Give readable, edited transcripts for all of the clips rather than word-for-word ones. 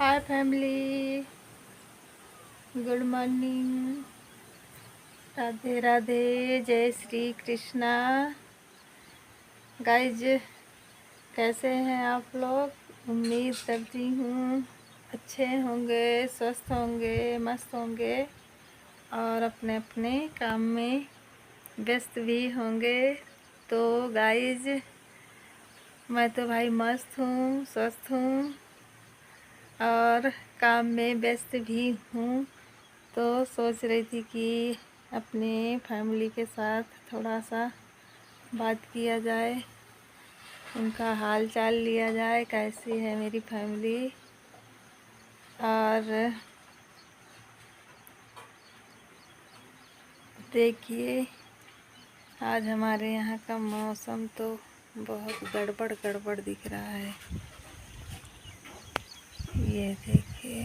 हाय family, good morning, Radhe Radhe, जय Shri Krishna. Guys, कैसे हैं आप लोग? उम्मीद करती हूँ अच्छे होंगे, स्वस्थ होंगे, मस्त होंगे और अपने अपने काम में व्यस्त भी होंगे। तो गाइज, मैं तो भाई मस्त हूँ, स्वस्थ हूँ और काम में व्यस्त भी हूँ। तो सोच रही थी कि अपने फैमिली के साथ थोड़ा सा बात किया जाए, उनका हाल चाल लिया जाए, कैसी है मेरी फैमिली। और देखिए, आज हमारे यहाँ का मौसम तो बहुत गड़बड़ गड़बड़ दिख रहा है। ये देखिए,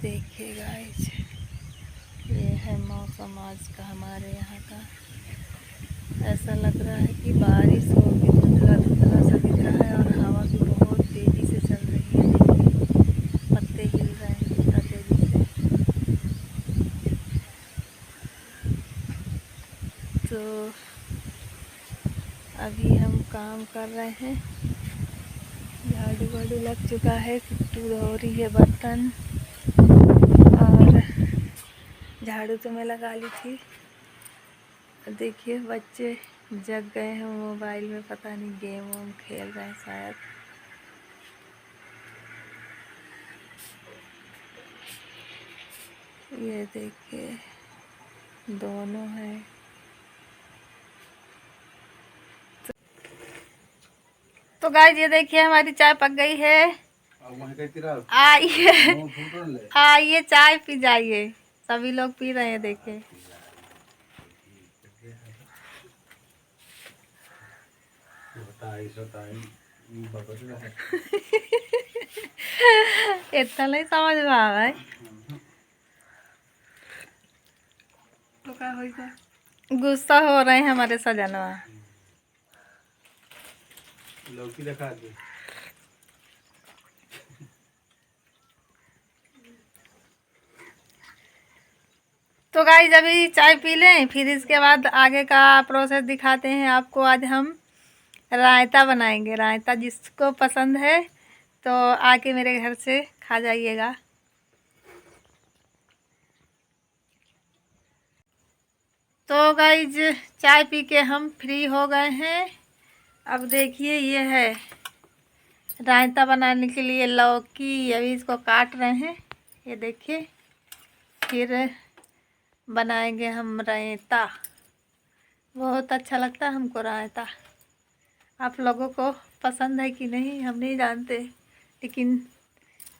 देखिए गाइस, ये है मौसम आज का हमारे यहाँ का। ऐसा लग रहा है कि बारिश होगी, धुंधला धुंधला सा दिख रहा है और हवा भी बहुत तेज़ी से चल रही है। देखिए, पत्ते हिल रहे हैं कितना तेज़ी से। तो अभी हम काम कर रहे हैं, झाड़ू वाड़ू लग चुका है, किट्टू धो रही है बर्तन और झाड़ू तो मैं लगा ली थी। देखिए, बच्चे जग गए हैं, मोबाइल में पता नहीं गेम वोम खेल रहे हैं शायद। ये देखिए, दोनों हैं। तो गाइस, ये देखिए हमारी चाय पक गई है। आइए आइए, चाय पी जाइए। सभी लोग पी रहे हैं, देखिए। इतना नहीं समझ में आ रहा है। तो क्या होगा? गुस्सा हो रहे हैं हमारे सजनवा। लौकी दिखा दे। तो गाइस, अभी चाय पी लें, फिर इसके बाद आगे का प्रोसेस दिखाते हैं आपको। आज हम रायता बनाएंगे। रायता जिसको पसंद है तो आके मेरे घर से खा जाइएगा। तो गाइस, चाय पी के हम फ्री हो गए हैं। अब देखिए, ये है रायता बनाने के लिए लौकी। अभी इसको काट रहे हैं, ये देखिए। फिर बनाएंगे हम रायता। बहुत अच्छा लगता है हमको रायता। आप लोगों को पसंद है कि नहीं हम नहीं जानते, लेकिन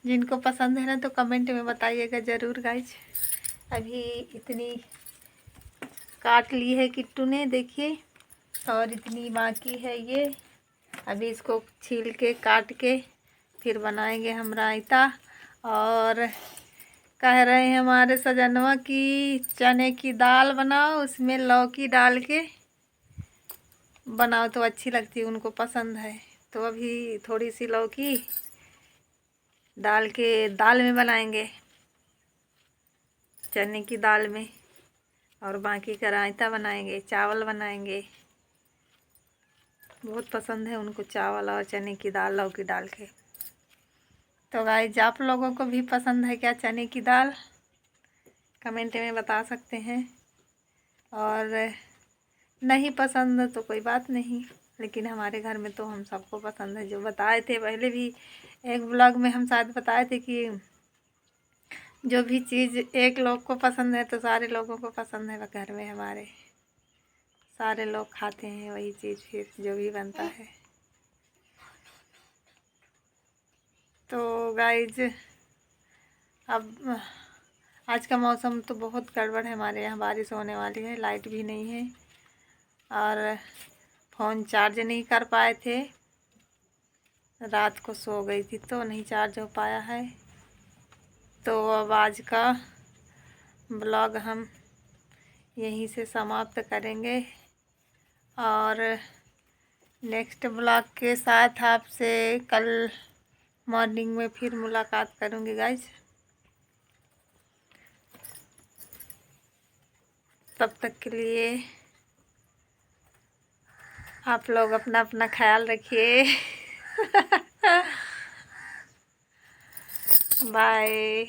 जिनको पसंद है ना तो कमेंट में बताइएगा ज़रूर गाइज। अभी इतनी काट ली है किट्टू ने, देखिए, और इतनी बाकी है ये। अभी इसको छील के काट के फिर बनाएंगे हम रायता। और कह रहे हैं हमारे सजनवा की चने की दाल बनाओ, उसमें लौकी डाल के बनाओ तो अच्छी लगती है, उनको पसंद है। तो अभी थोड़ी सी लौकी डाल के दाल में बनाएंगे, चने की दाल में, और बाकी का रायता बनाएंगे, चावल बनाएंगे। बहुत पसंद है उनको चावल और चने की दाल लौकी डाल के। तो गाइस, आप लोगों को भी पसंद है क्या चने की दाल? कमेंट में बता सकते हैं। और नहीं पसंद तो कोई बात नहीं, लेकिन हमारे घर में तो हम सबको पसंद है। जो बताए थे पहले भी एक ब्लॉग में, हम शायद बताए थे कि जो भी चीज़ एक लोग को पसंद है तो सारे लोगों को पसंद है। घर में हमारे सारे लोग खाते हैं वही चीज़, फिर जो भी बनता है। तो गाइज, अब आज का मौसम तो बहुत गड़बड़ है। हमारे यहाँ बारिश होने वाली है, लाइट भी नहीं है और फ़ोन चार्ज नहीं कर पाए थे। रात को सो गई थी तो नहीं चार्ज हो पाया है। तो अब आज का ब्लॉग हम यहीं से समाप्त करेंगे। और नेक्स्ट ब्लॉग के साथ आपसे कल मॉर्निंग में फिर मुलाकात करूँगी गाइज। तब तक के लिए आप लोग अपना अपना ख्याल रखिए। बाय।